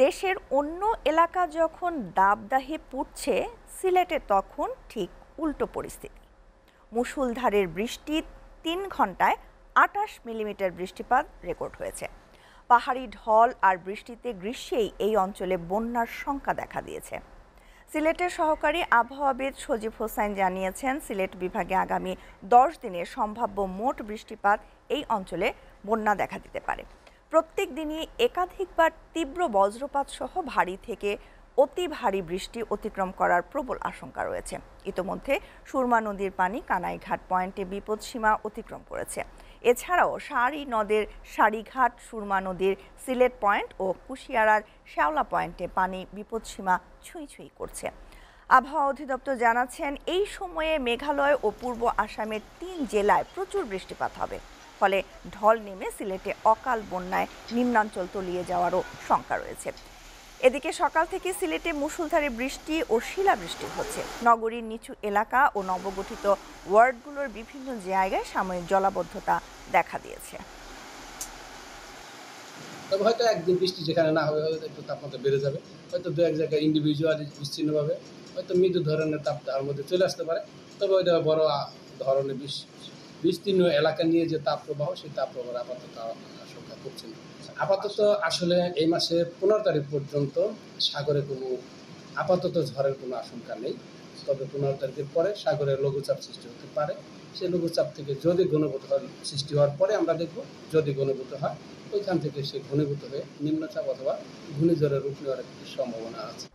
দেশের অন্য এলাকা যখন দাবদাহে পুড়ছে, সিলেটে তখন ঠিক উল্টো পরিস্থিতি। মুষলধারের বৃষ্টি ৩ ঘন্টায় ২৮ মিলিমিটার বৃষ্টিপাত রেকর্ড হয়েছে। পাহাড়ি ঢল আর বৃষ্টিতে গ্রীষ্মেই এই অঞ্চলে বন্যার শঙ্কা দেখা দিয়েছে। সিলেটের সহকারী আবহাওয়াবিদ সজীব হোসাইন জানিয়েছেন, সিলেট বিভাগে আগামী ১০ দিনে সম্ভাব্য মোট বৃষ্টিপাত এই অঞ্চলে বন্যা দেখা দিতে পারে। প্রত্যেক দিনই একাধিকবার তীব্র বজ্রপাত সহ ভারী থেকে অতি ভারী বৃষ্টি অতিক্রম করার প্রবল আশঙ্কা রয়েছে। ইতোমধ্যে সুরমা নদীর পানি কানাইঘাট পয়েন্টে বিপদসীমা অতিক্রম করেছে। এছাড়াও সারি নদের সারিঘাট, সুরমা নদীর সিলেট পয়েন্ট ও কুশিয়ারার শ্যাওলা পয়েন্টে পানি বিপদসীমা ছুঁই ছুঁই করছে। আবহাওয়া অধিদপ্তর জানাচ্ছেন, এই সময়ে মেঘালয় ও পূর্ব আসামের ৩ জেলায় প্রচুর বৃষ্টিপাত হবে। ফলে ঢল নেমে সিলেটে অকাল বন্যায় নিম্নাঞ্চল তলিয়ে যাওয়ারও শঙ্কা রয়েছে। এদিকে সকাল থেকে সিলেটে মুষলধারে বৃষ্টি ও শিলাবৃষ্টি হচ্ছে। নগরীর নিচু এলাকা ও নবগঠিত ওয়ার্ডগুলোর বিভিন্ন জায়গায় সাময়িক জলাবদ্ধতা দেখা দিয়েছে। তবে হয়তো একদিন বৃষ্টি যেখানে না হবে, হয়তো একটু তাপমাত্রা বেড়ে যাবে, হয়তো দু এক জায়গায় ইন্ডিভিজুয়ালি বিচ্ছিন্নভাবে হয়তো মৃদু ধরনের তাপ তার মধ্যে চলে আসতে পারে। তবে ওইটা বড় ধরনের বিস্তীর্ণ এলাকা নিয়ে যে তাপ প্রবাহ, সেই তাপ প্রবাহ আপাতত আশঙ্কা করছে না। আপাতত আসলে এই মাসের ১৫ তারিখ পর্যন্ত সাগরে কোনো আপাতত ঝড়ের কোনো আশঙ্কা নেই। তবে ১৫ তারিখের পরে সাগরে লঘুচাপ সৃষ্টি হতে পারে। সেই লঘুচাপ থেকে যদি ঘনীভূত সৃষ্টি হওয়ার পরে আমরা দেখব, যদি ঘনীভূত হয় ওইখান থেকে সে ঘনীভূত হয়ে নিম্নচাপ অথবা ঘূর্ণিঝড়ের রূপ নেওয়ার একটি সম্ভাবনা আছে।